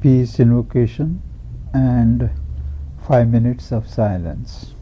peace invocation and 5 minutes of silence.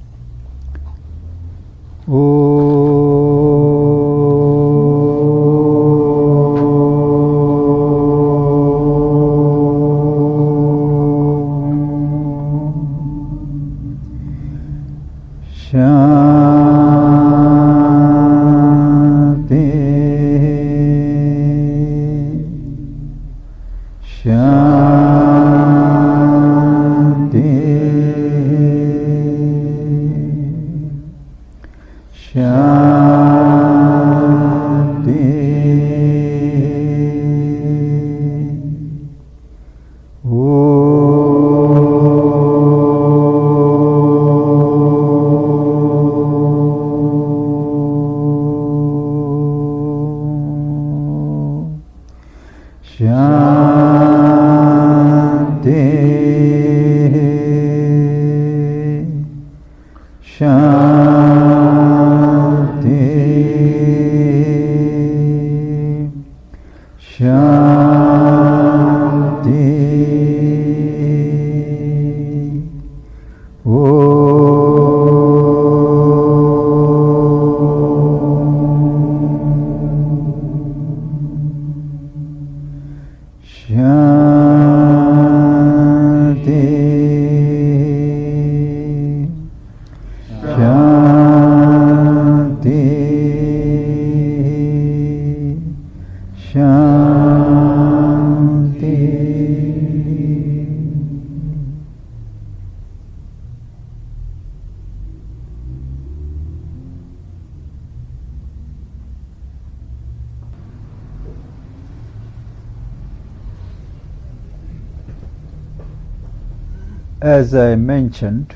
As I mentioned,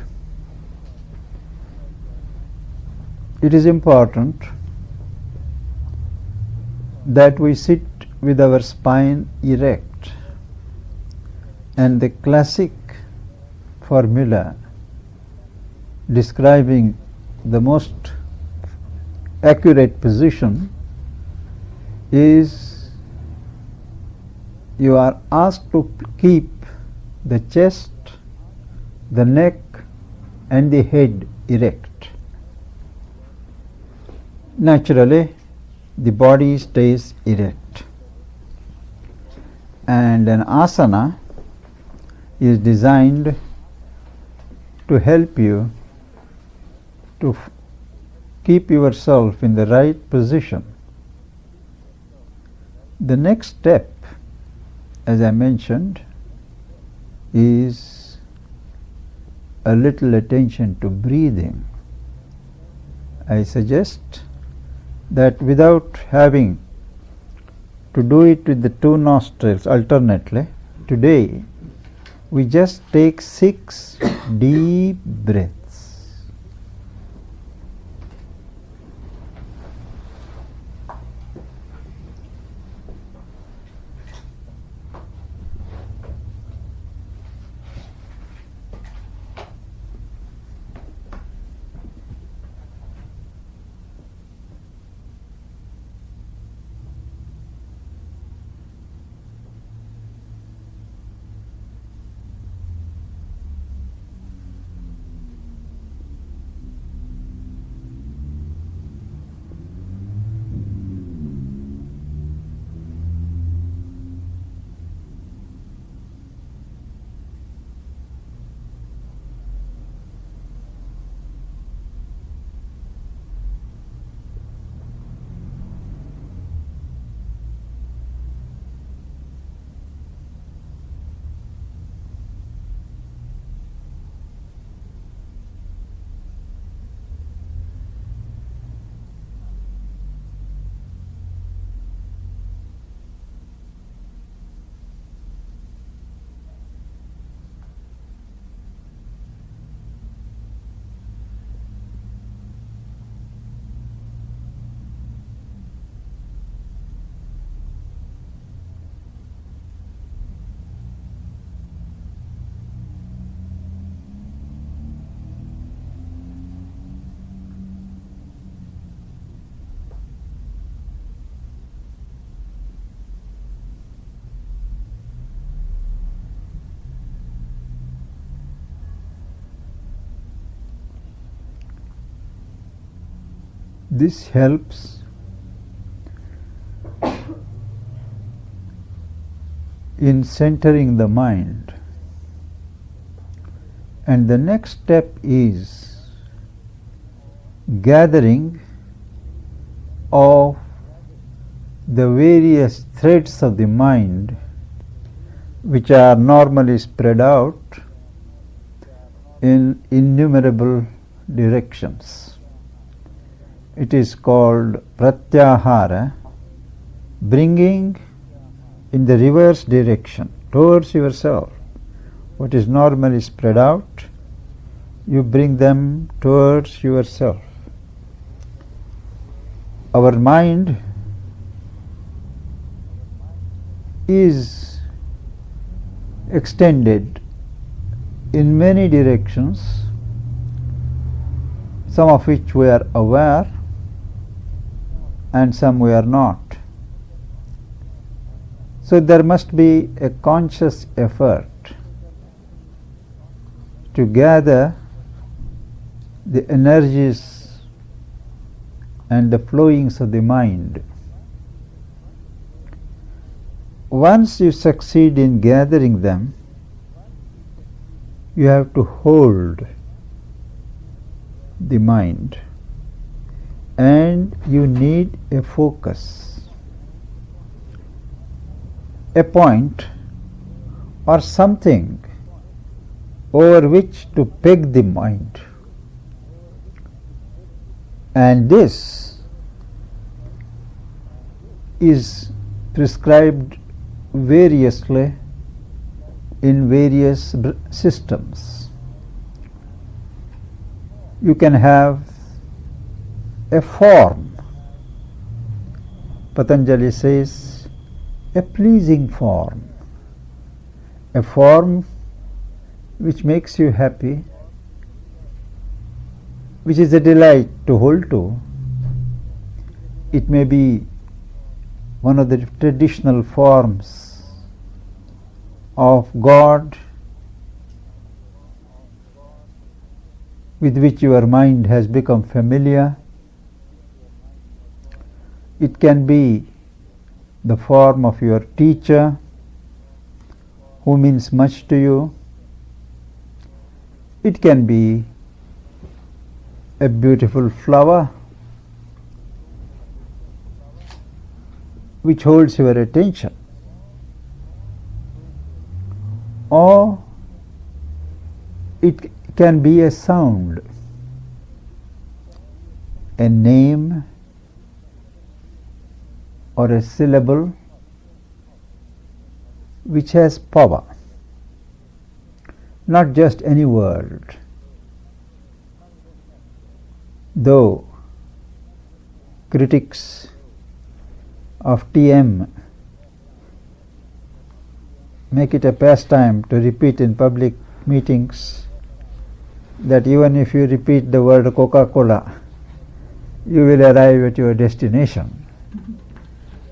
it is important that we sit with our spine erect, and the classic formula describing the most accurate position is you are asked to keep the chest, the neck and the head erect. Naturally, the body stays erect, and an asana is designed to help you to keep yourself in the right position. The next step, as I mentioned, is a little attention to breathing. I suggest that without having to do it with the two nostrils alternately, today we just take 6 deep breaths. This helps in centering the mind. And the next step is gathering of the various threads of the mind which are normally spread out in innumerable directions. It is called pratyahara, bringing in the reverse direction towards yourself. What is normally spread out, you bring them towards yourself. Our mind is extended in many directions, some of which we are aware and some we are not. So there must be a conscious effort to gather the energies and the flowings of the mind. Once you succeed in gathering them, you have to hold the mind, and you need a focus, a point or something over which to peg the mind. And this is prescribed variously in various systems. You can have a form. Patanjali says a pleasing form, a form which makes you happy, which is a delight to hold to. It may be one of the traditional forms of God with which your mind has become familiar. It can be the form of your teacher who means much to you. It can be a beautiful flower which holds your attention, or it can be a sound, a name or a syllable which has power, not just any word. Though critics of TM make it a pastime to repeat in public meetings that even if you repeat the word Coca-Cola, you will arrive at your destination.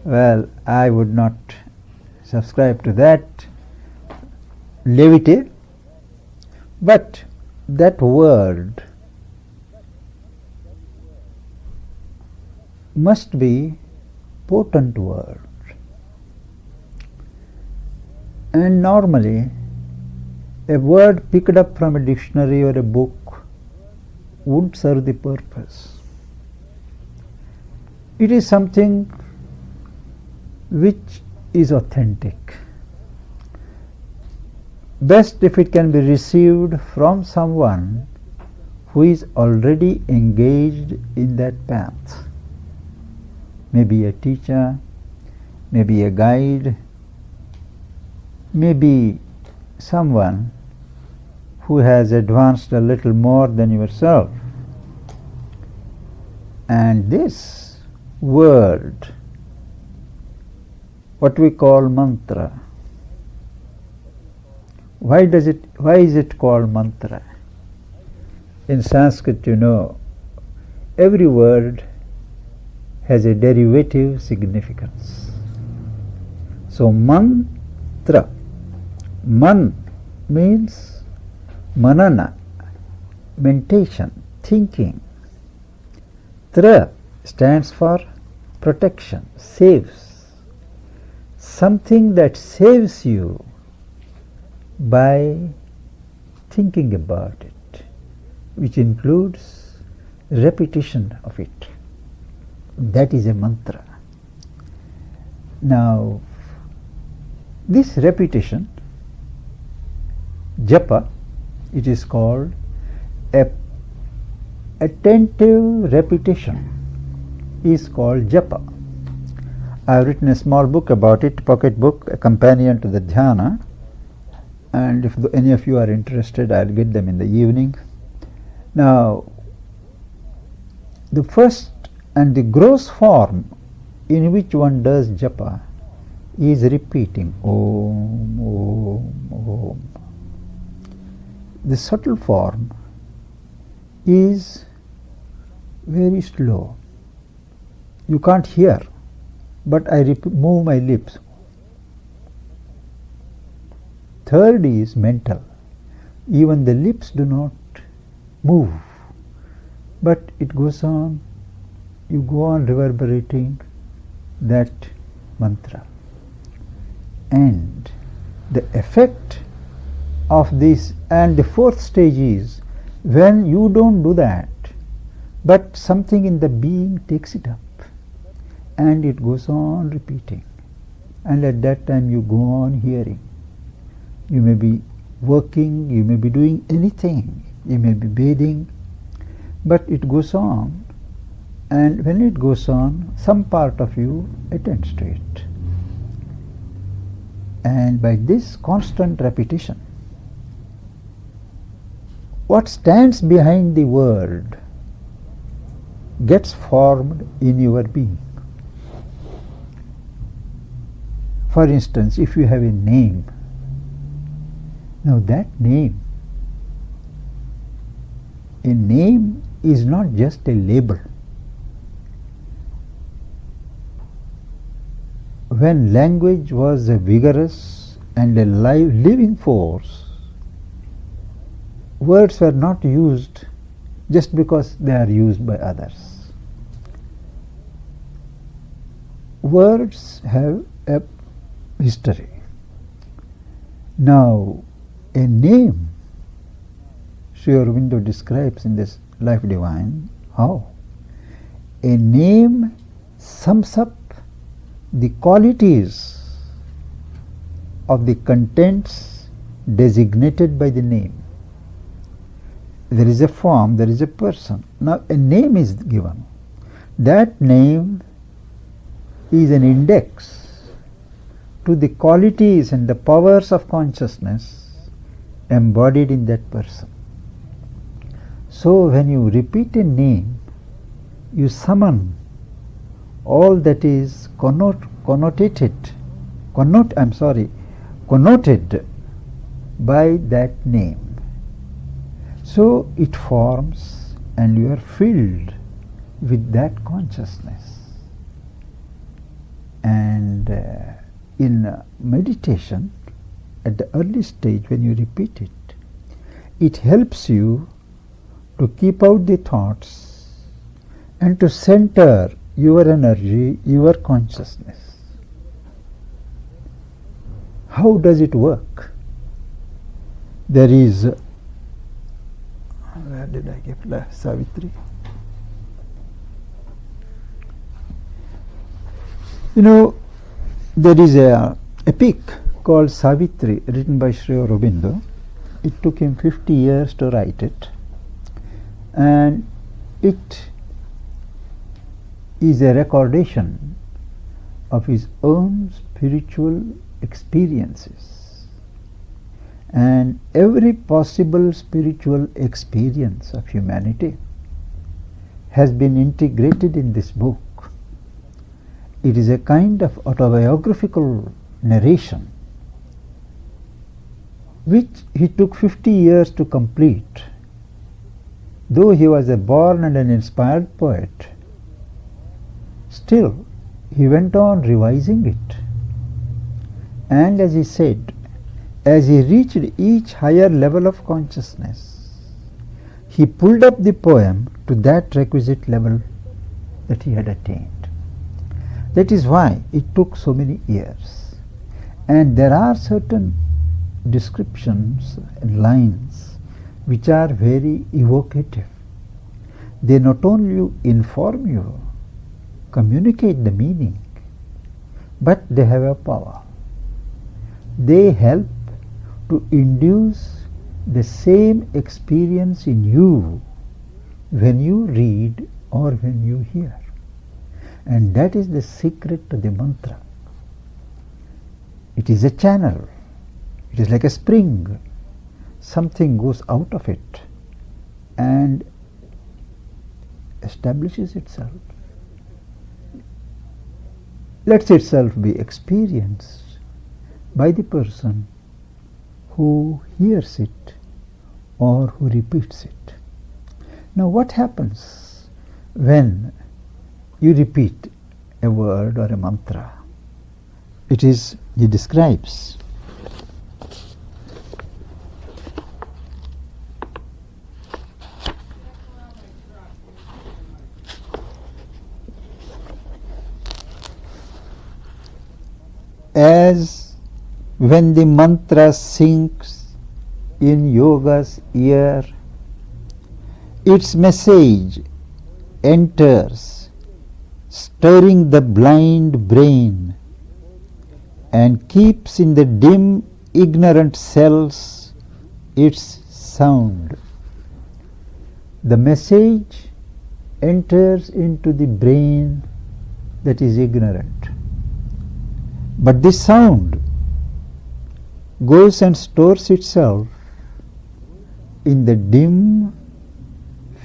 Well, I would not subscribe to that levity, but that word must be potent word. And normally a word picked up from a dictionary or a book wouldn't serve the purpose. It is something which is authentic. Best if it can be received from someone who is already engaged in that path. Maybe a teacher, maybe a guide, maybe someone who has advanced a little more than yourself. And this word, what we call mantra, why is it called mantra? In Sanskrit, every word has a derivative significance. So mantra, man means manana, meditation, thinking. Tra stands for protection, saves. Something that saves you by thinking about it, which includes repetition of it. That is a mantra. Now, this repetition, japa, it is called attentive repetition, is called japa. I have written a small book about it, pocket book, a companion to the dhyana, and if any of you are interested, I will get them in the evening. Now, the first and the gross form in which one does japa is repeating Om, Om, Om. The subtle form is very slow. You can't hear, but I move my lips. Third is mental. Even the lips do not move, but it goes on. You go on reverberating that mantra. And the effect of this, and the fourth stage is when you don't do that, but something in the being takes it up and it goes on repeating, and at that time you go on hearing. You may be working, you may be doing anything, you may be bathing, but it goes on, and when it goes on, some part of you attends to it. And by this constant repetition, what stands behind the word gets formed in your being. For instance, if you have a name, now that name, a name is not just a label. When language was a vigorous and a living force, words were not used just because they are used by others. Words have a history. Now, a name, Sri Aurobindo describes in this Life Divine, how a name sums up the qualities of the contents designated by the name. There is a form, there is a person. Now a name is given. That name is an index to the qualities and the powers of consciousness embodied in that person. So when you repeat a name, you summon all that is connoted by that name. So it forms and you are filled with that consciousness. And in meditation, at the early stage when you repeat it, it helps you to keep out the thoughts and to center your energy, your consciousness. How does it work? There is, where did I get Savitri? You know, there is a epic called Savitri written by Sri Aurobindo. It took him 50 years to write it, and it is a recordation of his own spiritual experiences, and every possible spiritual experience of humanity has been integrated in this book. It is a kind of autobiographical narration which he took 50 years to complete. Though he was a born and an inspired poet, still he went on revising it. And as he said, as he reached each higher level of consciousness, he pulled up the poem to that requisite level that he had attained. That is why it took so many years. And there are certain descriptions and lines which are very evocative. They not only inform you, communicate the meaning, but they have a power. They help to induce the same experience in you when you read or when you hear. And that is the secret to the mantra. It is a channel. It is like a spring. Something goes out of it and establishes itself. Lets itself be experienced by the person who hears it or who repeats it. Now what happens when you repeat a word or a mantra? He describes. As when the mantra sinks in yoga's ear, its message enters, stirring the blind brain, and keeps in the dim, ignorant cells its sound. The message enters into the brain that is ignorant. But this sound goes and stores itself in the dim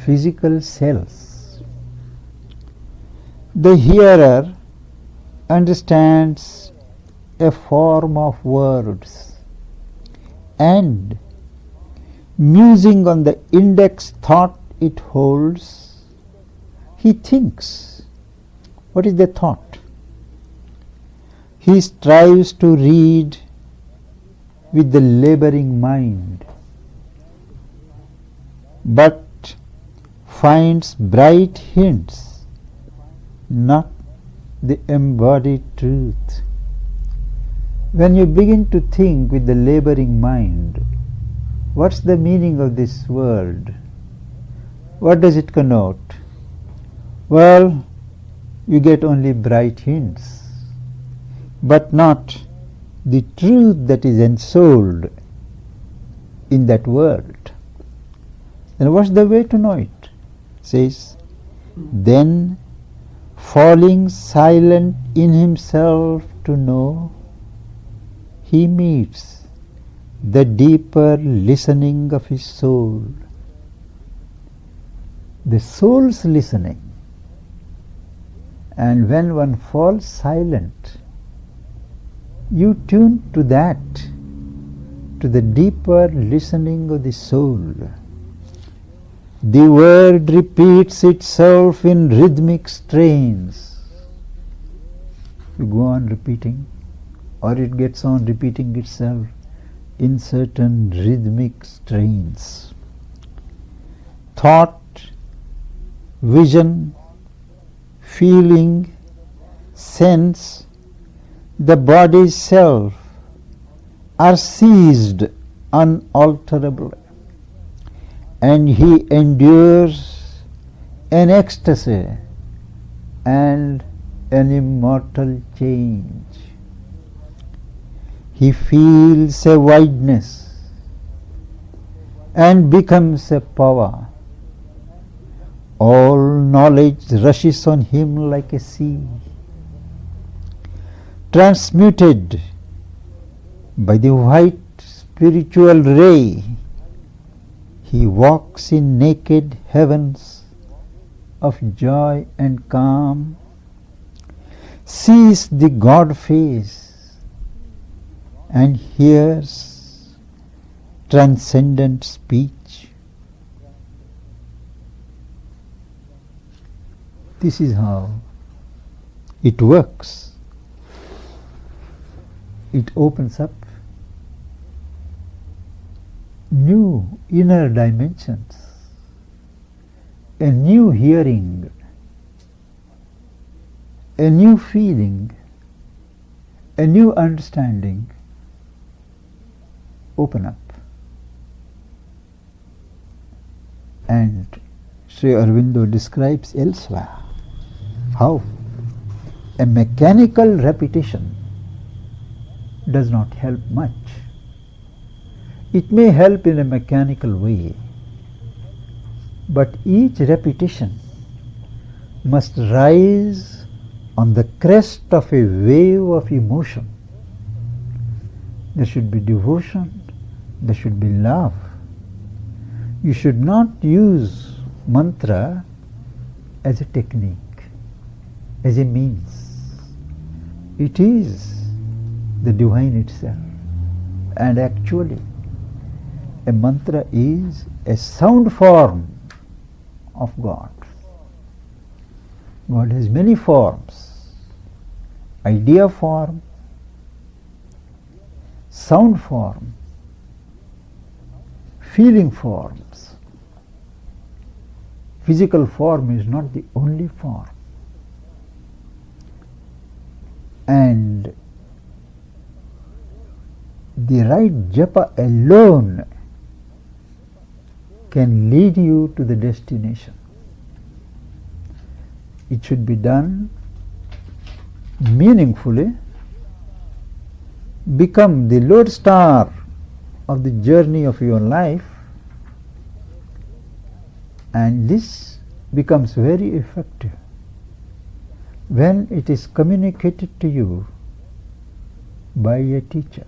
physical cells. The hearer understands a form of words and, musing on the index thought it holds, he thinks. What is the thought? He strives to read with the laboring mind, but finds bright hints, not the embodied truth. When you begin to think with the laboring mind, what's the meaning of this word? What does it connote? Well, you get only bright hints, but not the truth that is ensouled in that word. And what's the way to know it? It says, then falling silent in himself to know, he meets the deeper listening of his soul. The soul's listening. And when one falls silent, you tune to that, to the deeper listening of the soul. The word repeats itself in rhythmic strains. You go on repeating, or it gets on repeating itself in certain rhythmic strains. Thought, vision, feeling, sense, the body's self are seized unalterably, and he endures an ecstasy and an immortal change. He feels a wideness and becomes a power. All knowledge rushes on him like a sea. Transmuted by the white spiritual ray, he walks in naked heavens of joy and calm, sees the God face, and hears transcendent speech. This is how it works. It opens up new inner dimensions, a new hearing, a new feeling, a new understanding open up. And Sri Aurobindo describes elsewhere how a mechanical repetition does not help much. It may help in a mechanical way, but each repetition must rise on the crest of a wave of emotion. There should be devotion, there should be love. You should not use mantra as a technique, as a means. It is the divine itself. And actually, a mantra is a sound form of God. God has many forms: idea form, sound form, feeling forms. Physical form is not the only form. And the right japa alone can lead you to the destination. It should be done meaningfully, become the lodestar of the journey of your life, and this becomes very effective when it is communicated to you by a teacher.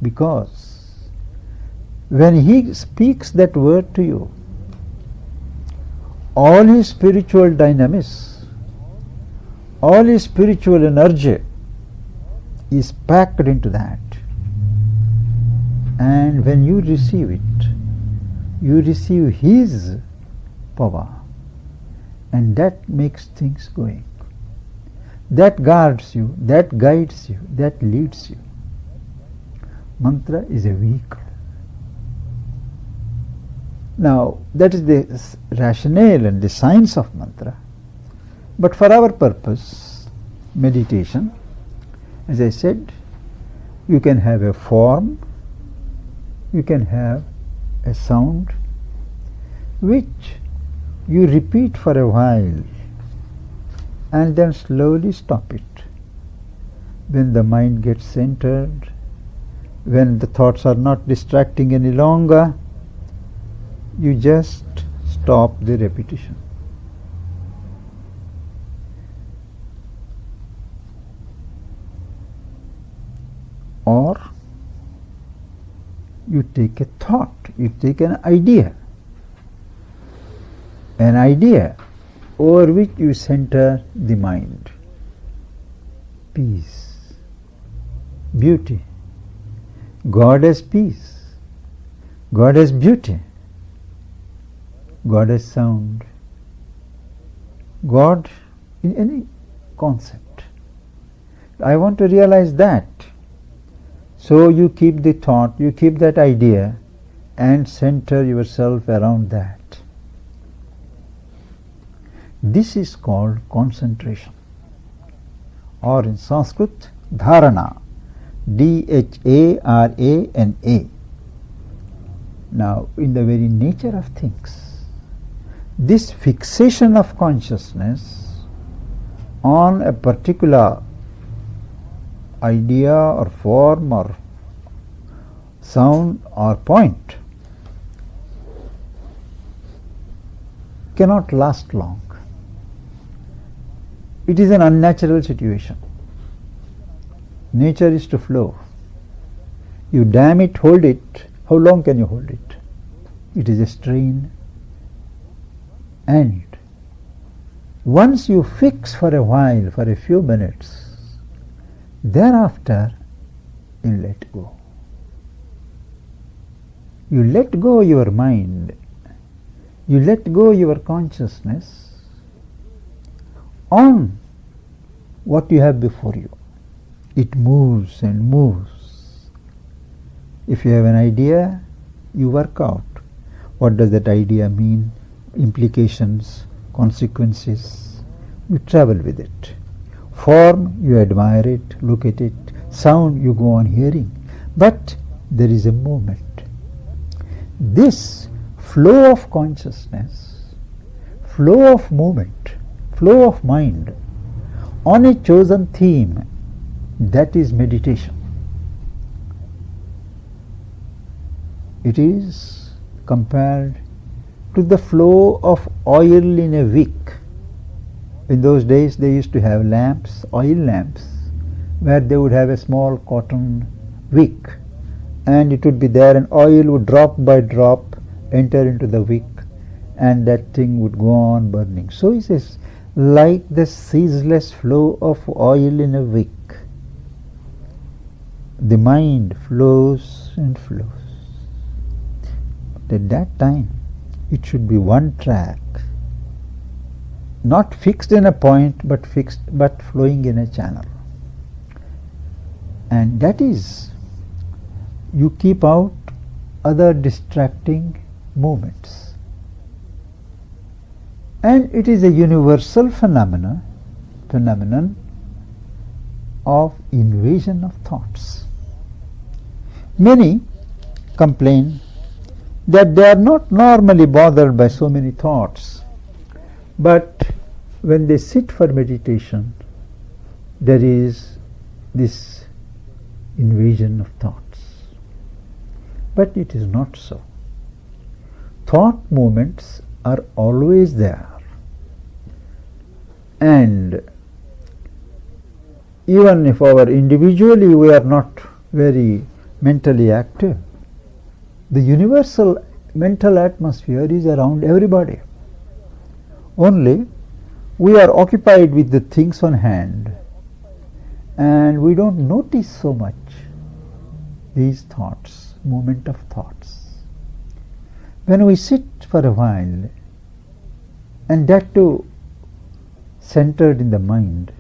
Because when he speaks that word to you, all his spiritual dynamics, all his spiritual energy is packed into that. And when you receive it, you receive his power, and that makes things going. That guards you, that guides you, that leads you. Mantra is a vehicle. Now, that is the rationale and the science of mantra. But for our purpose, meditation, as I said, you can have a form, you can have a sound, which you repeat for a while and then slowly stop it. When the mind gets centered, when the thoughts are not distracting any longer, you just stop the repetition. Or you take a thought, you take an idea over which you center the mind. Peace, beauty. God has peace, God has beauty, God has sound, God in any concept. I want to realize that. So you keep the thought, you keep that idea and center yourself around that. This is called concentration, or in Sanskrit, dharana, D-H-A-R-A-N-A. Now, in the very nature of things, this fixation of consciousness on a particular idea or form or sound or point cannot last long. It is an unnatural situation. Nature is to flow. You damn it, hold it. How long can you hold it? It is a strain. And once you fix for a while, for a few minutes, thereafter you let go. You let go your mind. You let go your consciousness on what you have before you. It moves and moves. If you have an idea, you work out. What does that idea mean? Implications, consequences. you travel with it. Form, you admire it, look at it. Sound, you go on hearing. But there is a movement. This flow of consciousness, flow of movement, flow of mind on a chosen theme, that is meditation. It is compared to the flow of oil in a wick. In those days they used to have lamps, oil lamps, where they would have a small cotton wick, and it would be there, and oil would drop by drop enter into the wick, and that thing would go on burning. So it is like the ceaseless flow of oil in a wick. The mind flows and flows. But at that time, it should be one track, not fixed in a point, but flowing in a channel. And that is, you keep out other distracting movements. And it is a universal phenomenon of invasion of thoughts. Many complain that they are not normally bothered by so many thoughts, but when they sit for meditation, there is this invasion of thoughts. But it is not so. Thought movements are always there, and even if individually we are not very mentally active, the universal mental atmosphere is around everybody. Only we are occupied with the things on hand, and we don't notice so much these thoughts, movement of thoughts. When we sit for a while, and that too centered in the mind,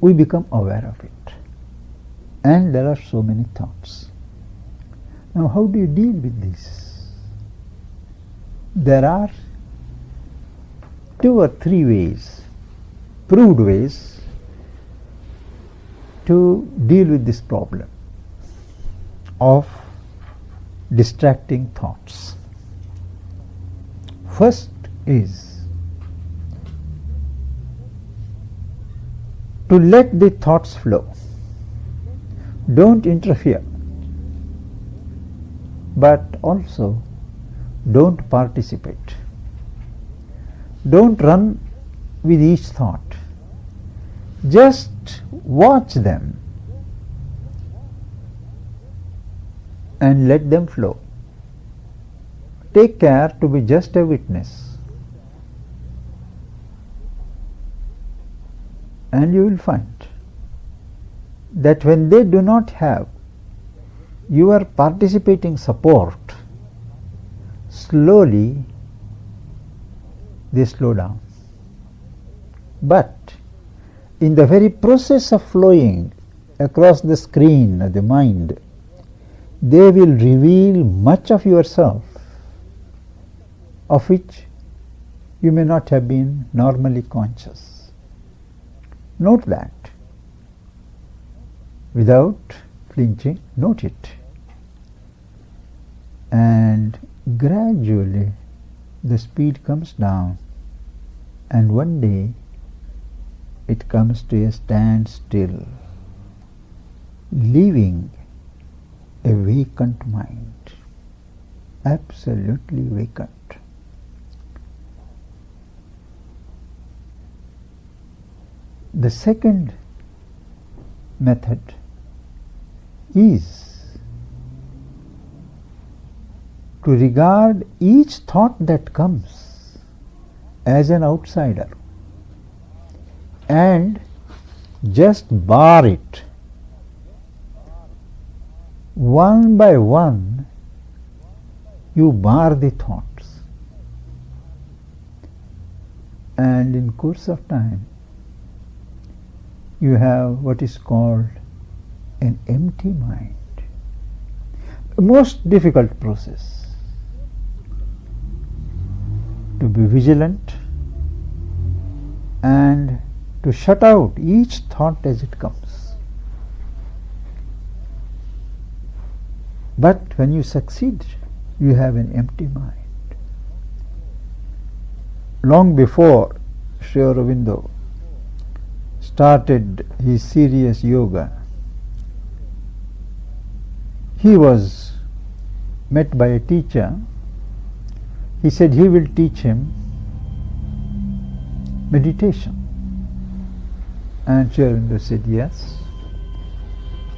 we become aware of it. And there are so many thoughts. Now, how do you deal with this? There are 2 or 3 ways, proved ways, to deal with this problem of distracting thoughts. First is to let the thoughts flow. Don't interfere, but also don't participate. Don't run with each thought. Just watch them and let them flow. Take care to be just a witness, and you will find that when they do not have your participating support, slowly they slow down. But in the very process of flowing across the screen of the mind, they will reveal much of yourself of which you may not have been normally conscious. Note that. Without flinching, note it. And gradually the speed comes down, and one day it comes to a standstill, leaving a vacant mind, absolutely vacant. The second method is to regard each thought that comes as an outsider and just bar it. One by one, you bar the thoughts, and in course of time, you have what is called an empty mind. A most difficult process. To be vigilant, and to shut out each thought as it comes. But when you succeed, you have an empty mind. Long before Sri Aurobindo started his serious yoga, he was met by a teacher. He said he will teach him meditation. And Sri Aurobindo said yes.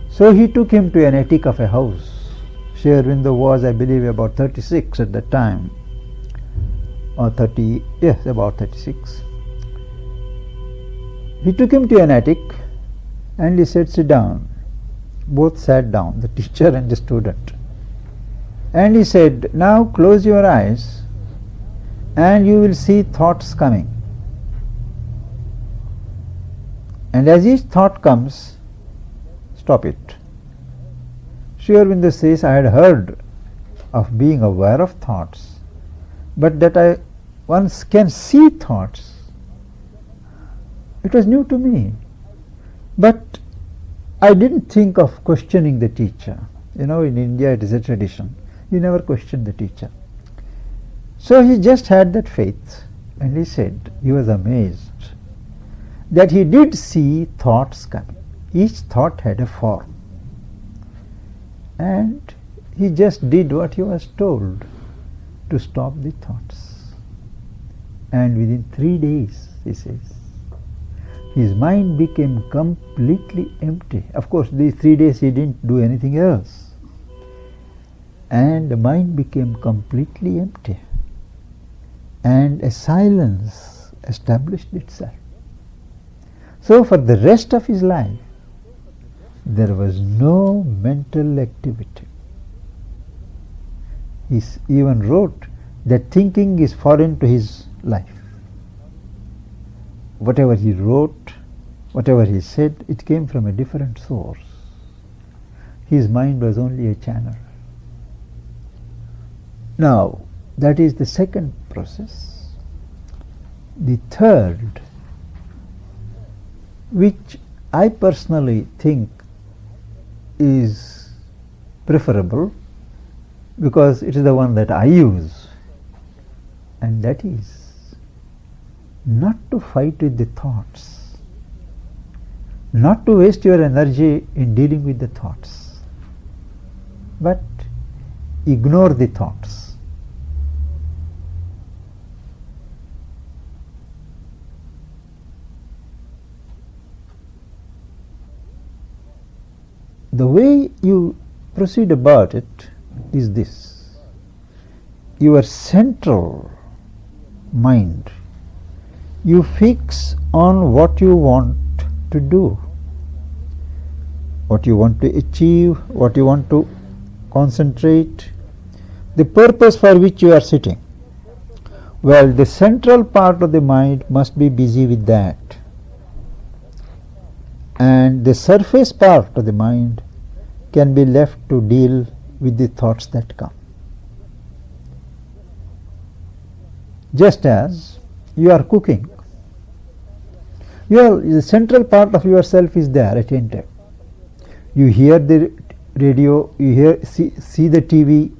So he took him to an attic of a house. Sri Aurobindo was, I believe, about 36 at that time, or 30, yes, about 36. He took him to an attic and he said, sit down. Both sat down, the teacher and the student. And he said, now close your eyes and you will see thoughts coming. And as each thought comes, stop it. Sri Aurobindo says, I had heard of being aware of thoughts, but that once can see thoughts, it was new to me. But I didn't think of questioning the teacher. You know, in India it is a tradition. You never question the teacher. So he just had that faith, and he said he was amazed that he did see thoughts coming. Each thought had a form. And he just did what he was told, to stop the thoughts. And within 3 days, he says, his mind became completely empty. Of course, these 3 days he didn't do anything else. And the mind became completely empty. And a silence established itself. So for the rest of his life, there was no mental activity. He even wrote that thinking is foreign to his life. Whatever he wrote, whatever he said, it came from a different source. His mind was only a channel. Now, that is the second process. The third, which I personally think is preferable because it is the one that I use, and that is not to fight with the thoughts, not to waste your energy in dealing with the thoughts, but ignore the thoughts. The way you proceed about it is this. Your central mind, you fix on what you want to do, what you want to achieve, what you want to concentrate, the purpose for which you are sitting. Well, the central part of the mind must be busy with that. And the surface part of the mind can be left to deal with the thoughts that come. Just as you are cooking, the central part of yourself is there, attentive. You hear the radio, you see the TV,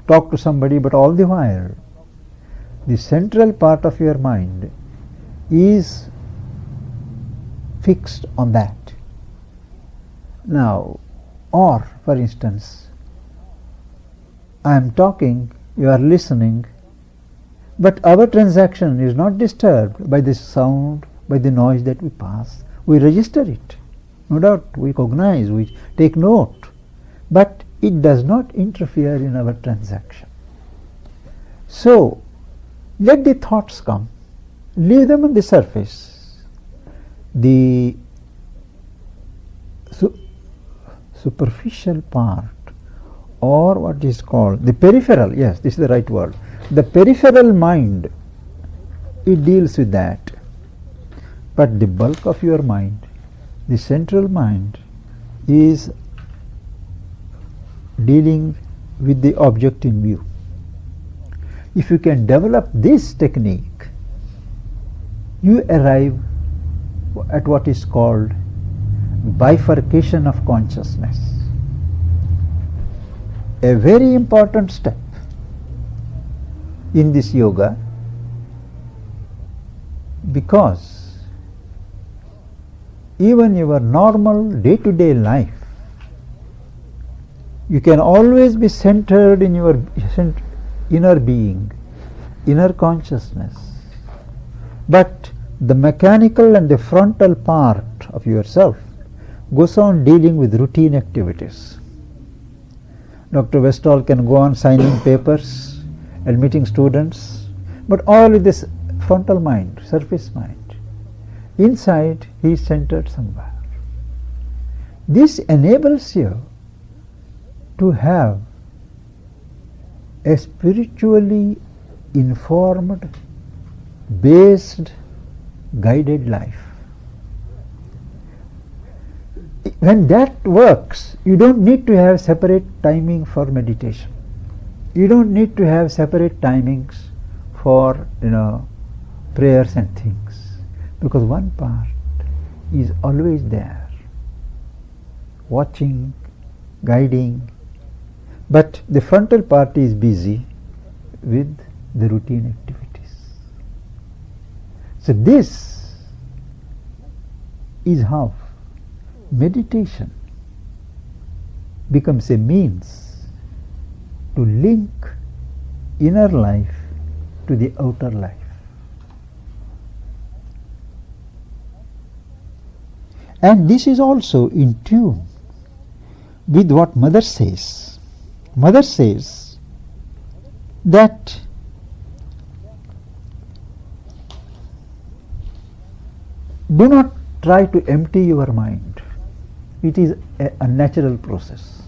talk to somebody, but all the while the central part of your mind is fixed on that. Now, or for instance, I am talking, you are listening, but our transaction is not disturbed by the sound, by the noise that we pass. We register it, no doubt, we cognize, we take note, but it does not interfere in our transaction. So, let the thoughts come, leave them on the surface. The superficial part, or what is called the peripheral, yes, this is the right word, the peripheral mind, it deals with that. But the bulk of your mind, the central mind, is dealing with the object in view. If you can develop this technique, you arrive at what is called bifurcation of consciousness. A very important step in this yoga, because even your normal day-to-day life, you can always be centered in your inner being, inner consciousness. But the mechanical and the frontal part of yourself goes on dealing with routine activities. Dr. Westall can go on signing papers and meeting students, but all with this frontal mind, surface mind. Inside, he is centered somewhere. This enables you to have a spiritually informed, based, guided life. When that works, you don't need to have separate timing for meditation. You don't need to have separate timings for prayers and things, because one part is always there, watching, guiding, but the frontal part is busy with the routine activities. So this is how meditation becomes a means to link inner life to the outer life. And this is also in tune with what Mother says. Mother says that do not try to empty your mind. It is a unnatural process.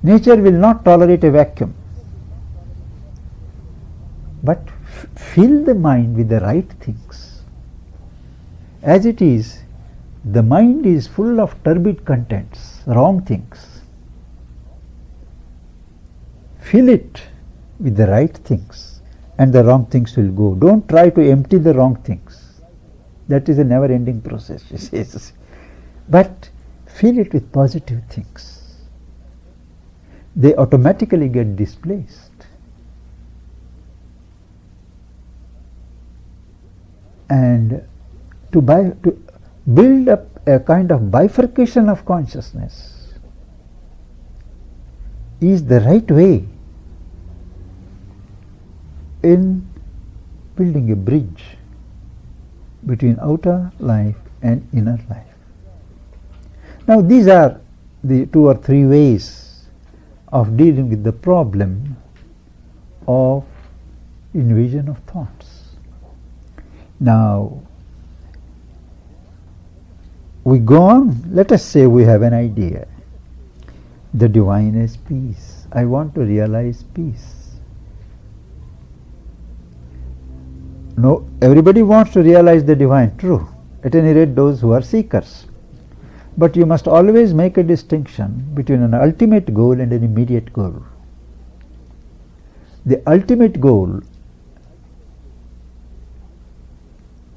Nature will not tolerate a vacuum. But fill the mind with the right things. As it is, the mind is full of turbid contents, wrong things. Fill it with the right things, and the wrong things will go. Don't try to empty the wrong things. That is a never-ending process, she says. But fill it with positive things. They automatically get displaced. And to build up a kind of bifurcation of consciousness is the right way in building a bridge between outer life and inner life. Now these are the 2 or 3 ways of dealing with the problem of invasion of thoughts. Now we go on. Let us say we have an idea. The divine is peace. I want to realize peace. No, everybody wants to realize the divine, true. At any rate, those who are seekers. But you must always make a distinction between an ultimate goal and an immediate goal. The ultimate goal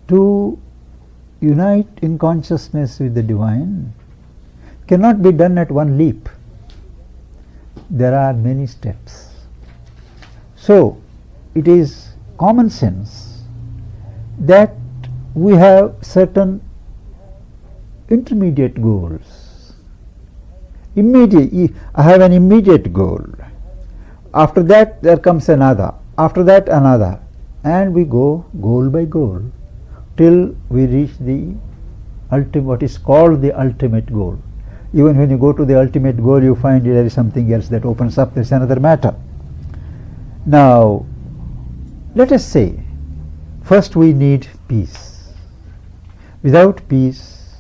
to unite in consciousness with the divine cannot be done at one leap. There are many steps. So it is common sense that we have certain intermediate goals. I have an immediate goal. After that there comes another. After that another. And we go goal by goal till we reach the what is called the ultimate goal. Even when you go to the ultimate goal, you find there is something else that opens up. There is another matter. Now, let us say, first we need peace. Without peace,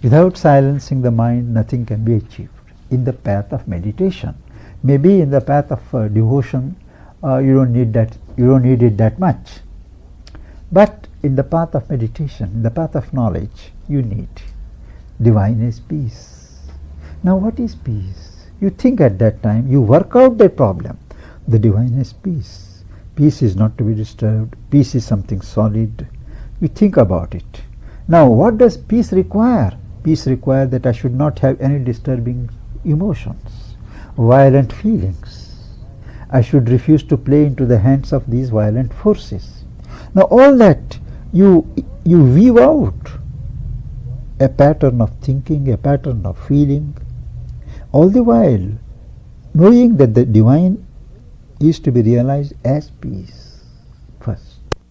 without silencing the mind, nothing can be achieved in the path of meditation. Maybe in the path of devotion, you don't need that. You don't need it that much. But in the path of meditation, in the path of knowledge, you need divine is peace. Now what is peace? You think at that time, you work out that problem. The divine is peace. Peace is not to be disturbed. Peace is something solid. We think about it. Now, what does peace require? Peace requires that I should not have any disturbing emotions, violent feelings. I should refuse to play into the hands of these violent forces. Now, all that you weave out a pattern of thinking, a pattern of feeling, all the while knowing that the divine is to be realized as peace.